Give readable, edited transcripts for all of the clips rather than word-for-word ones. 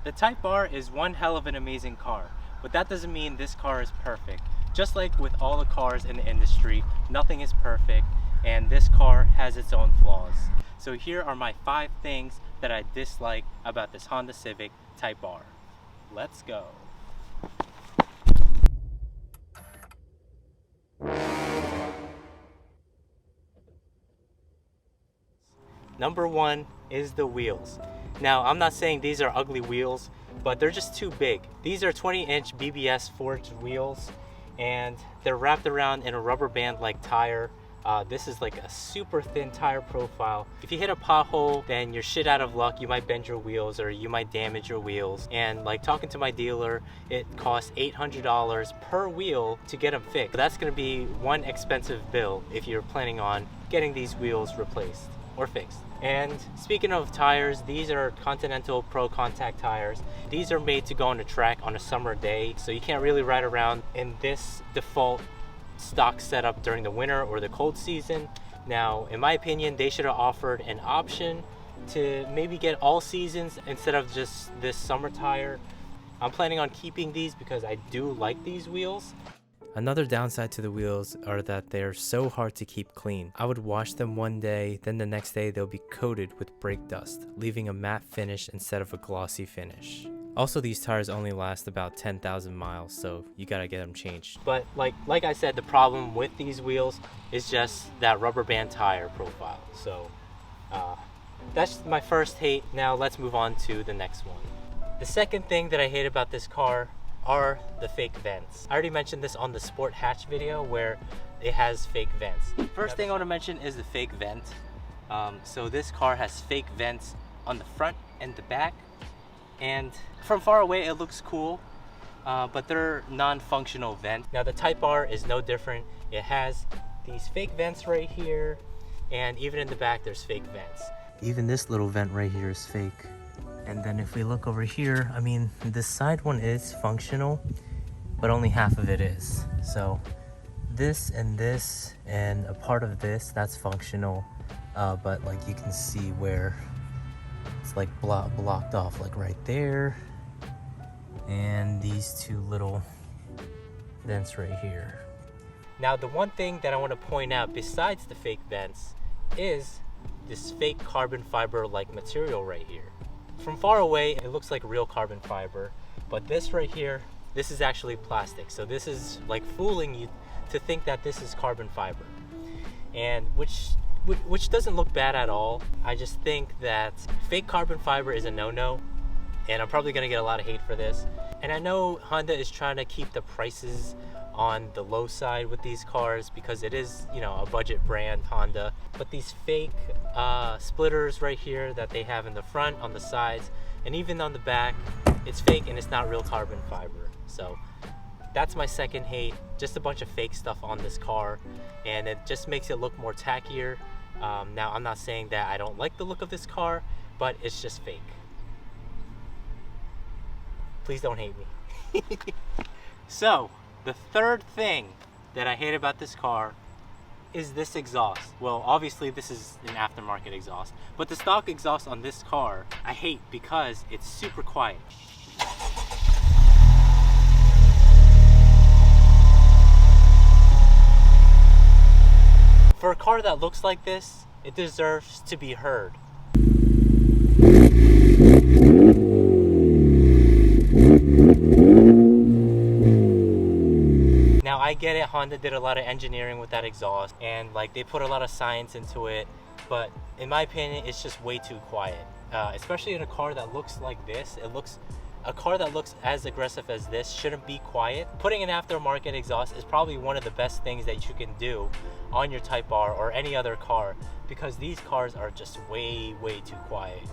The Type R is one hell of an amazing car, but that doesn't mean this car is perfect. Just like with all the cars in the industry, nothing is perfect, and this car has its own flaws. So here are my 5 things that I dislike about this Honda Civic Type R. Let's go. Number 1 is the wheels. Now, I'm not saying these are ugly wheels, but they're just too big. These are 20-inch BBS forged wheels, and they're wrapped around in a rubber band-like tire. This is like a super thin tire profile. If you hit a pothole, then you're shit out of luck. You might bend your wheels or you might damage your wheels. And like talking to my dealer, it costs $800 per wheel to get them fixed. That's gonna be one expensive bill if you're planning on getting these wheels replaced or fixed. And speaking of tires, these are Continental Pro Contact tires. These are made to go on a track on a summer day, so you can't really ride around in this default stock setup during the winter or the cold season. Now, in my opinion, they should have offered an option to maybe get all seasons instead of just this summer tire. I'm planning on keeping these because I do like these wheels. Another downside to the wheels are that they're so hard to keep clean. I would wash them one day, then the next day they'll be coated with brake dust, leaving a matte finish instead of a glossy finish. Also, these tires only last about 10,000 miles, so you gotta get them changed. But like I said, the problem with these wheels is just that rubber band tire profile. So that's my first hate. Now let's move on to the next one. The second thing that I hate about this car are the fake vents. I already mentioned this on the Sport Hatch video where it has fake vents. First thing I want to mention is the fake vent. So this car has fake vents on the front and the back, and from far away it looks cool, but they're non-functional vents. Now the Type R is no different. It has these fake vents right here, and even in the back there's fake vents. Even this little vent right here is fake. And then if we look over here, I mean, this side one is functional, but only half of it is. So this and a part of this, that's functional, but like you can see where it's like blocked off, like right there, and these two little vents right here. Now the one thing that I want to point out besides the fake vents is this fake carbon fiber like material right here. From far away, it looks like real carbon fiber, but this right here, this is actually plastic. So this is like fooling you to think that this is carbon fiber, and which doesn't look bad at all. I just think that fake carbon fiber is a no-no, and I'm probably gonna get a lot of hate for this. And I know Honda is trying to keep the prices on the low side with these cars because it is, you know, a budget brand, Honda. But these fake splitters right here that they have in the front, on the sides, and even on the back, it's fake and it's not real carbon fiber. So that's my second hate, just a bunch of fake stuff on this car, and it just makes it look more tackier. Now, I'm not saying that I don't like the look of this car, but it's just fake. Please don't hate me. So, the third thing that I hate about this car is this exhaust. Well, obviously this is an aftermarket exhaust, but the stock exhaust on this car I hate because it's super quiet. For a car that looks like this, it deserves to be heard. Now I get it, Honda did a lot of engineering with that exhaust, and like they put a lot of science into it, but in my opinion it's just way too quiet, especially in a car that looks like this. A car that looks as aggressive as this shouldn't be quiet. Putting an aftermarket exhaust is probably one of the best things that you can do on your Type R or any other car, because these cars are just way too quiet.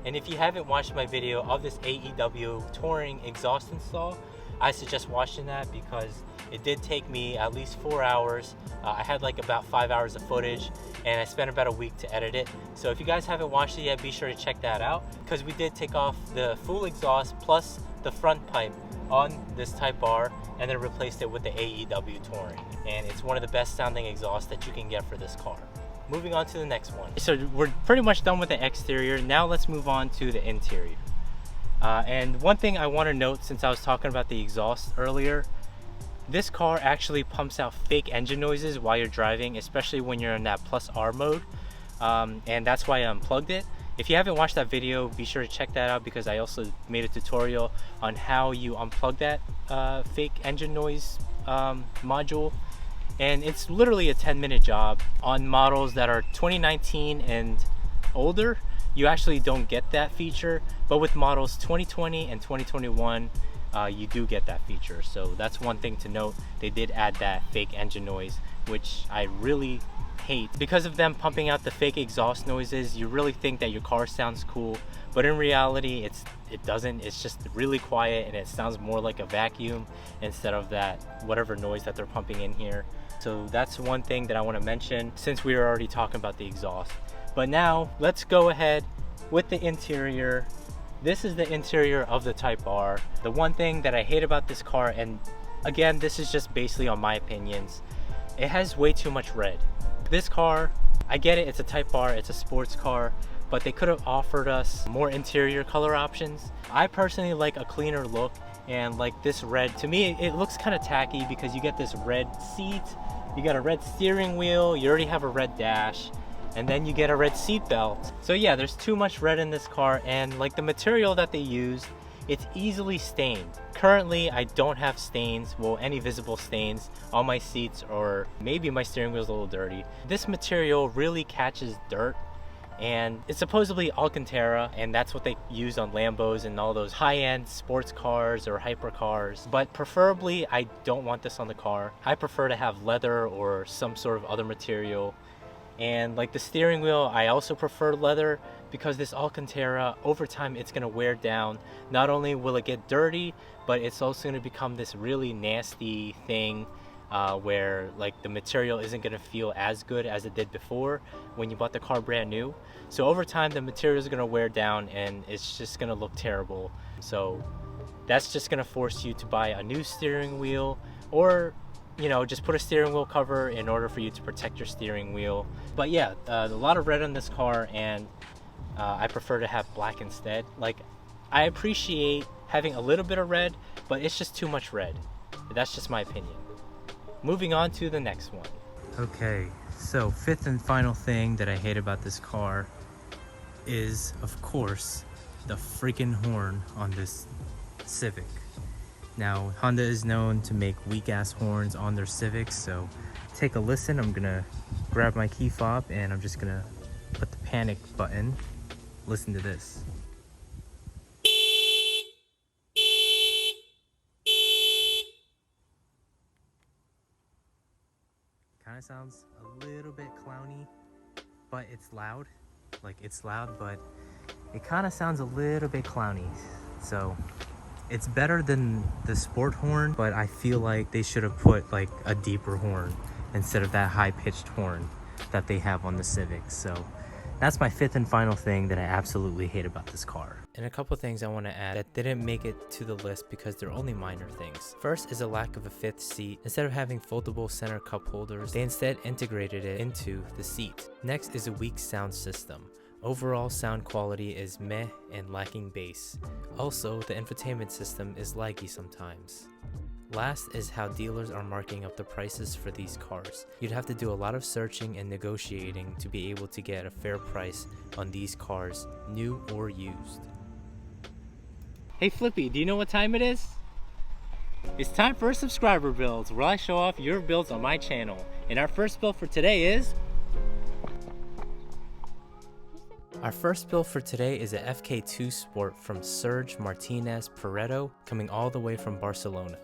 And if you haven't watched my video of this AEW touring exhaust install, I suggest watching that because it did take me at least 4 hours. I had like about 5 hours of footage, and I spent about a week to edit it. So if you guys haven't watched it yet, be sure to check that out, because we did take off the full exhaust plus the front pipe on this Type R and then replaced it with the AEW touring. And it's one of the best sounding exhausts that you can get for this car. Moving on to the next one. So we're pretty much done with the exterior. Now let's move on to the interior. And one thing I want to note, since I was talking about the exhaust earlier, this car actually pumps out fake engine noises while you're driving, especially when you're in that plus R mode. And that's why I unplugged it. If you haven't watched that video, be sure to check that out, because I also made a tutorial on how you unplug that fake engine noise module. And it's literally a 10-minute job. On models that are 2019 and older, you actually don't get that feature, but with models 2020 and 2021, you do get that feature. So that's one thing to note. They did add that fake engine noise, which I really hate. Because of them pumping out the fake exhaust noises, you really think that your car sounds cool, but in reality it doesn't. It's just really quiet, and it sounds more like a vacuum instead of that whatever noise that they're pumping in here. So that's one thing that I want to mention, since we were already talking about the exhaust. But now let's go ahead with the interior. This is the interior of the Type R. The one thing that I hate about this car, and again, this is just basically on my opinions, it has way too much red. This car, I get it, it's a Type R, it's a sports car, but they could have offered us more interior color options. I personally like a cleaner look, and like this red, to me it looks kind of tacky, because you get this red seat, you got a red steering wheel, you already have a red dash, and then you get a red seat belt. So yeah, there's too much red in this car, and like the material that they use, it's easily stained. Currently, I don't have stains, well, any visible stains on my seats, or maybe my steering wheel's a little dirty. This material really catches dirt, and it's supposedly Alcantara, and that's what they use on Lambos and all those high-end sports cars or hypercars. But preferably, I don't want this on the car. I prefer to have leather or some sort of other material. And like the steering wheel, I also prefer leather, because this Alcantara, over time, it's gonna wear down. Not only will it get dirty, but it's also gonna become this really nasty thing where like the material isn't gonna feel as good as it did before when you bought the car brand new. So over time, the material is gonna wear down, and it's just gonna look terrible. So that's just gonna force you to buy a new steering wheel, or you know, just put a steering wheel cover in order for you to protect your steering wheel. But yeah, a lot of red on this car, and I prefer to have black instead. Like, I appreciate having a little bit of red, but it's just too much red. That's just my opinion. Moving on to the next one. Okay, so fifth and final thing that I hate about this car is, of course, the freaking horn on this Civic. Now, Honda is known to make weak-ass horns on their Civics, so take a listen. I'm gonna grab my key fob, and I'm just gonna put the panic button. Listen to this. Kind of sounds a little bit clowny, but it's loud. Like, it's loud, but it kind of sounds a little bit clowny. So it's better than the sport horn, but I feel like they should have put like a deeper horn instead of that high-pitched horn that they have on the Civic. So that's my fifth and final thing that I absolutely hate about this car. And a couple things I want to add that didn't make it to the list because they're only minor things. First is a lack of a fifth seat. Instead of having foldable center cup holders, they instead integrated it into the seat. Next is a weak sound system. Overall sound quality is meh and lacking bass. Also, the infotainment system is laggy sometimes. Last is how dealers are marking up the prices for these cars. You'd have to do a lot of searching and negotiating to be able to get a fair price on these cars, new or used. Hey Flippy, do you know what time it is? It's time for subscriber builds, where I show off your builds on my channel. And our first build for today is... Our first build for today is a FK2 Sport from Serge Martinez Pareto, coming all the way from Barcelona.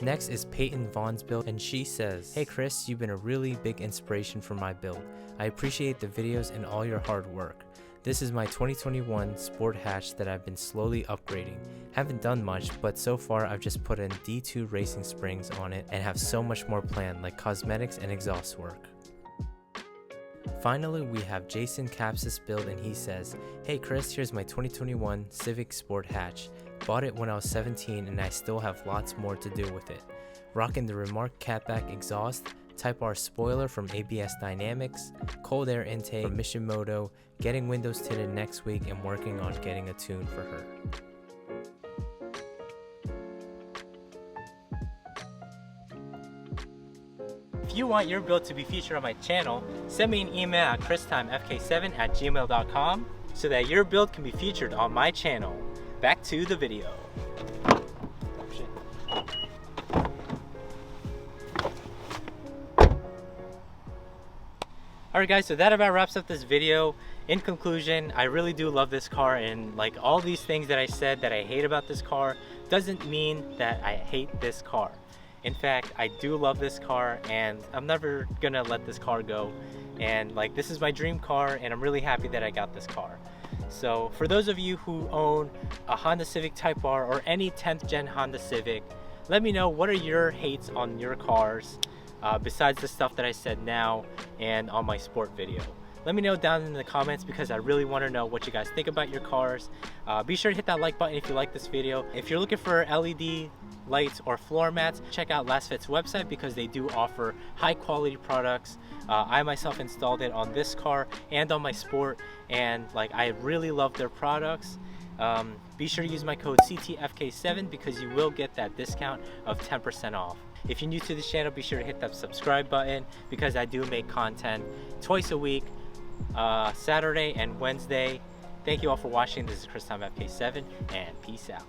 Next is Peyton Vaughn's build, and she says, "Hey Chris, you've been a really big inspiration for my build. I appreciate the videos and all your hard work. This is my 2021 Sport hatch that I've been slowly upgrading. Haven't done much, but so far I've just put in D2 racing springs on it and have so much more planned, like cosmetics and exhaust work." Finally, we have Jason Capsis build, and he says, "Hey Chris, here's my 2021 Civic Sport hatch. Bought it when I was 17 and I still have lots more to do with it. Rocking the Remark catback exhaust, Type R spoiler from ABS Dynamics, cold air intake from Mishimoto, getting windows tinted next week, and working on getting a tune for her. If you want your build to be featured on my channel, send me an email at christimefk7@gmail.com so that your build can be featured on my channel. Back to the video. Alright guys, so that about wraps up this video. In conclusion, I really do love this car, and like all these things that I said that I hate about this car doesn't mean that I hate this car. In fact, I do love this car and I'm never gonna let this car go. And like, this is my dream car and I'm really happy that I got this car. So for those of you who own a Honda Civic Type R or any 10th gen Honda Civic, let me know what are your hates on your cars besides the stuff that I said now and on my sport video. Let me know down in the comments because I really want to know what you guys think about your cars. Be sure to hit that like button if you like this video. If you're looking for LED lights or floor mats, check out LastFit's website because they do offer high quality products. I myself installed it on this car and on my sport, and like I really love their products. Be sure to use my code CTFK7 because you will get that discount of 10% off. If you're new to the channel, be sure to hit that subscribe button because I do make content twice a week, Saturday and Wednesday. Thank you all for watching. This is Time FK7 and peace out.